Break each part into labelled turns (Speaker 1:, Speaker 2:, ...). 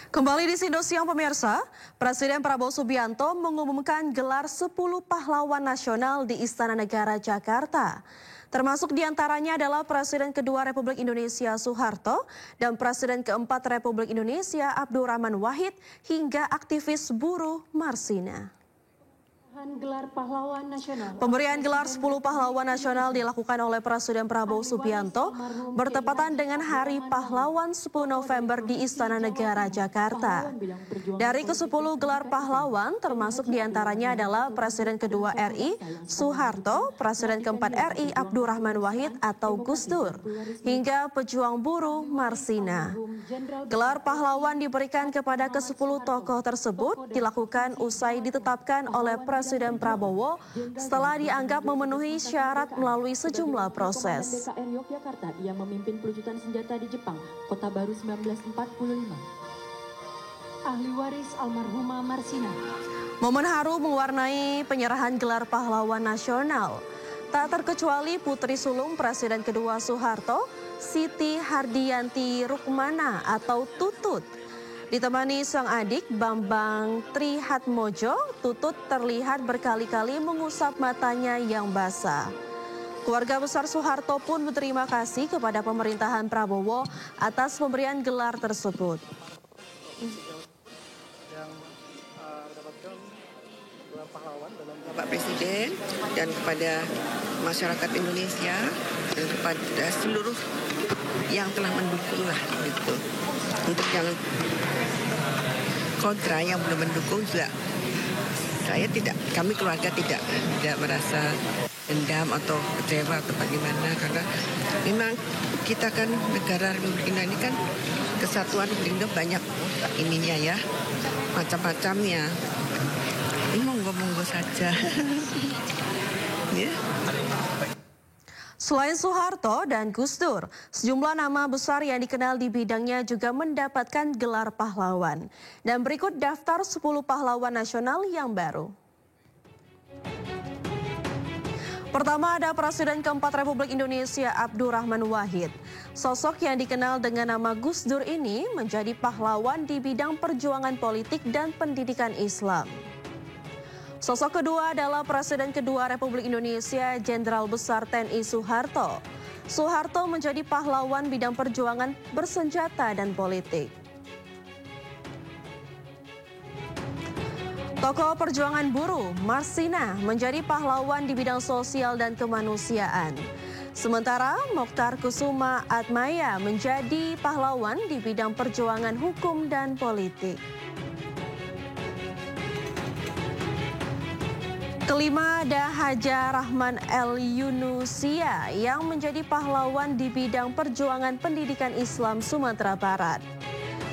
Speaker 1: Kembali di Sindo Siang pemirsa, Presiden Prabowo Subianto mengumumkan gelar 10 pahlawan nasional di Istana Negara Jakarta. Termasuk diantaranya adalah Presiden kedua Republik Indonesia Soeharto dan Presiden keempat Republik Indonesia Abdurrahman Wahid hingga aktivis buruh Marsina. Pemberian gelar 10 pahlawan nasional dilakukan oleh Presiden Prabowo Subianto bertepatan dengan Hari Pahlawan 10 November di Istana Negara Jakarta. Dari ke-10 gelar pahlawan termasuk diantaranya adalah Presiden kedua RI Soeharto, Presiden keempat RI Abdurrahman Wahid atau Gus Dur, hingga pejuang buruh Marsina. Gelar pahlawan diberikan kepada ke-10 tokoh tersebut dilakukan usai ditetapkan oleh Presiden Prabowo setelah dianggap memenuhi syarat melalui sejumlah proses.
Speaker 2: DKR Yogyakarta yang memimpin pelucutan senjata di Jepang, Kota Baru 1945. Ahli waris almarhumah Marsina.
Speaker 1: Momen haru mewarnai penyerahan gelar pahlawan nasional. Tak terkecuali putri sulung Presiden kedua Soeharto, Siti Hardianti Rukmana atau Tutut. Ditemani sang adik Bambang Trihatmojo, Tutut terlihat berkali-kali mengusap matanya yang basah. Keluarga besar Soeharto pun berterima kasih kepada pemerintahan Prabowo atas pemberian gelar tersebut.
Speaker 3: Yang mendapatkan gelar pahlawan dalam Bapak Presiden dan kepada masyarakat Indonesia dan kepada seluruh yang telah mendukung lah gitu. Untuk yang kontra yang belum mendukung juga kami keluarga tidak merasa dendam atau kecewa atau bagaimana, karena memang kita kan negara Republik Indonesia ini kan kesatuan Republik Indonesia banyak ininya ya, macam-macamnya. Ini monggo-monggo saja. Ya.
Speaker 1: Selain Soeharto dan Gus Dur, sejumlah nama besar yang dikenal di bidangnya juga mendapatkan gelar pahlawan. Dan berikut daftar 10 pahlawan nasional yang baru. Pertama ada Presiden keempat Republik Indonesia Abdurrahman Wahid. Sosok yang dikenal dengan nama Gus Dur ini menjadi pahlawan di bidang perjuangan politik dan pendidikan Islam. Sosok kedua adalah Presiden kedua Republik Indonesia Jenderal Besar TNI Soeharto. Soeharto menjadi pahlawan bidang perjuangan bersenjata dan politik. Tokoh perjuangan buruh Marsina menjadi pahlawan di bidang sosial dan kemanusiaan. Sementara Mokhtar Kusuma Atmaya menjadi pahlawan di bidang perjuangan hukum dan politik. Kelima ada Haja Rahman El Yunusia yang menjadi pahlawan di bidang perjuangan pendidikan Islam Sumatera Barat.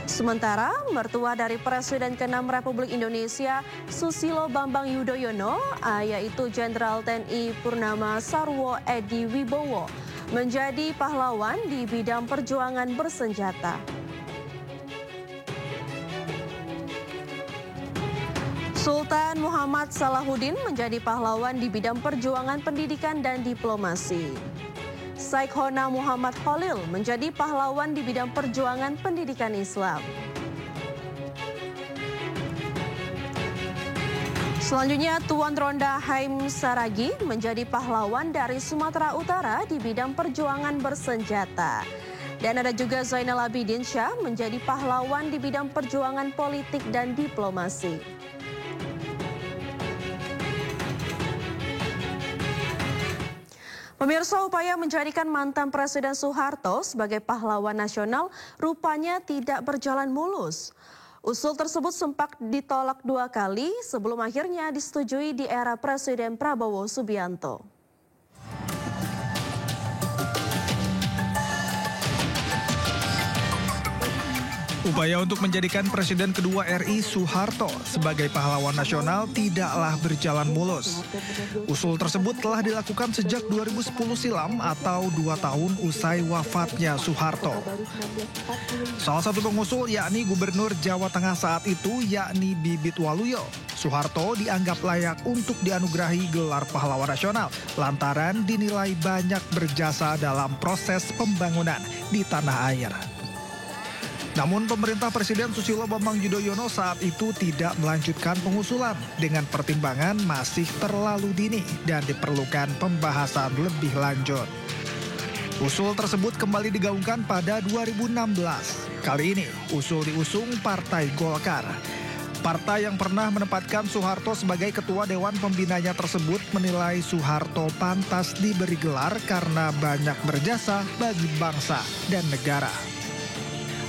Speaker 1: Sementara mertua dari Presiden ke-6 Republik Indonesia Susilo Bambang Yudhoyono, yaitu Jenderal TNI Purnama Sarwo Edi Wibowo, menjadi pahlawan di bidang perjuangan bersenjata. Sultan Muhammad Salahuddin menjadi pahlawan di bidang perjuangan pendidikan dan diplomasi. Saikhona Muhammad Khalil menjadi pahlawan di bidang perjuangan pendidikan Islam. Selanjutnya Tuan Ronda Haim Saragi menjadi pahlawan dari Sumatera Utara di bidang perjuangan bersenjata. Dan ada juga Zainal Abidin Syah menjadi pahlawan di bidang perjuangan politik dan diplomasi. Pemirsa, upaya menjadikan mantan Presiden Soeharto sebagai pahlawan nasional rupanya tidak berjalan mulus. Usul tersebut sempat ditolak 2 kali sebelum akhirnya disetujui di era Presiden Prabowo Subianto.
Speaker 4: Upaya untuk menjadikan Presiden kedua RI Soeharto sebagai pahlawan nasional tidaklah berjalan mulus. Usul tersebut telah dilakukan sejak 2010 silam atau 2 tahun usai wafatnya Soeharto. Salah satu pengusul yakni Gubernur Jawa Tengah saat itu yakni Bibit Waluyo. Soeharto dianggap layak untuk dianugerahi gelar pahlawan nasional lantaran dinilai banyak berjasa dalam proses pembangunan di tanah air. Namun pemerintah Presiden Susilo Bambang Yudhoyono saat itu tidak melanjutkan pengusulan dengan pertimbangan masih terlalu dini dan diperlukan pembahasan lebih lanjut. Usul tersebut kembali digaungkan pada 2016. Kali ini usul diusung Partai Golkar. Partai yang pernah menempatkan Soeharto sebagai ketua Dewan Pembinanya tersebut menilai Soeharto pantas diberi gelar karena banyak berjasa bagi bangsa dan negara.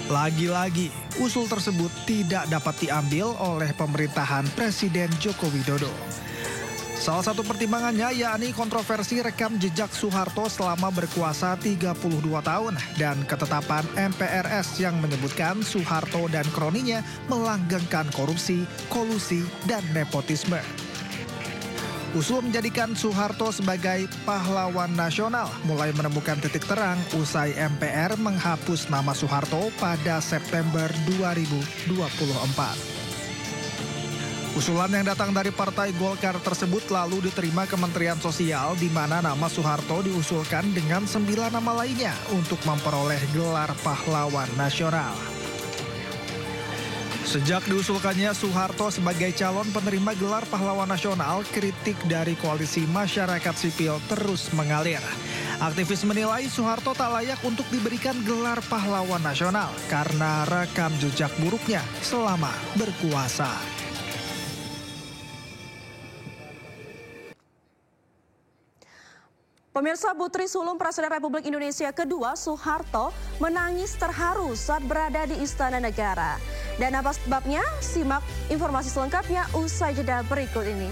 Speaker 4: Lagi-lagi, usul tersebut tidak dapat diambil oleh pemerintahan Presiden Joko Widodo. Salah satu pertimbangannya yakni kontroversi rekam jejak Soeharto selama berkuasa 32 tahun dan ketetapan MPRS yang menyebutkan Soeharto dan kroninya melanggengkan korupsi, kolusi, dan nepotisme. Usul menjadikan Soeharto sebagai pahlawan nasional mulai menemukan titik terang usai MPR menghapus nama Soeharto pada September 2024. Usulan yang datang dari Partai Golkar tersebut lalu diterima Kementerian Sosial di mana nama Soeharto diusulkan dengan 9 nama lainnya untuk memperoleh gelar pahlawan nasional. Sejak diusulkannya Soeharto sebagai calon penerima gelar pahlawan nasional, kritik dari koalisi masyarakat sipil terus mengalir. Aktivis menilai Soeharto tak layak untuk diberikan gelar pahlawan nasional karena rekam jejak buruknya selama berkuasa.
Speaker 1: Pemirsa, putri sulung Presiden Republik Indonesia kedua Soeharto menangis terharu saat berada di Istana Negara. Dan apa sebabnya? Simak informasi selengkapnya usai jeda berikut ini.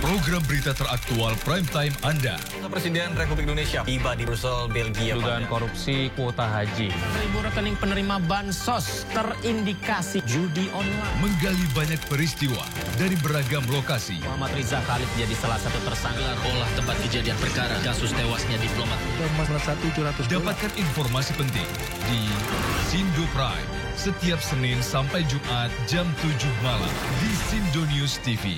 Speaker 5: Program berita teraktual prime time Anda.
Speaker 6: Presiden Republik Indonesia tiba di Brussel, Belgia.
Speaker 7: Dugaan korupsi kuota haji. 1.000 rekening penerima bansos terindikasi judi online.
Speaker 5: Menggali banyak peristiwa dari beragam lokasi.
Speaker 7: Muhammad Riza Khalid jadi salah satu tersangka olah tempat kejadian perkara kasus tewasnya diplomat.
Speaker 5: Dapatkan informasi penting di Sindo Prime setiap Senin sampai Jumat jam 7 malam di Sindo News TV.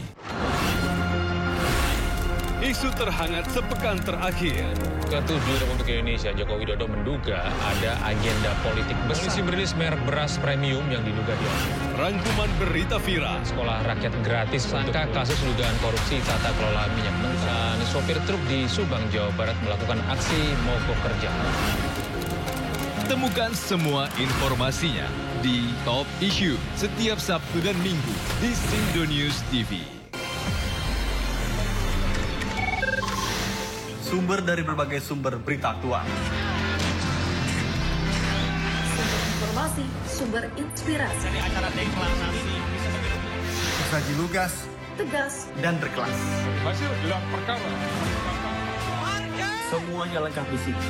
Speaker 8: Isu terhangat sepekan terakhir.
Speaker 7: Ketua Republik Indonesia Joko Widodo menduga ada agenda politik besar. Polisi merilis merek beras premium yang diduga
Speaker 8: Rangkuman berita viral.
Speaker 7: Sekolah rakyat gratis sangka kasus dugaan korupsi tata kelola minyak mentah. Sopir truk di Subang, Jawa Barat melakukan aksi mogok kerja.
Speaker 5: Temukan semua informasinya di Top Issue setiap Sabtu dan Minggu di Sindo News TV.
Speaker 6: Sumber dari berbagai sumber berita aktual.
Speaker 9: Sumber informasi, sumber inspirasi.
Speaker 6: Dari acara deklarasi. Saji lugas,
Speaker 9: tegas,
Speaker 6: dan berkelas.
Speaker 8: Hasil gelar perkara.
Speaker 6: Semuanya lengkap di sini.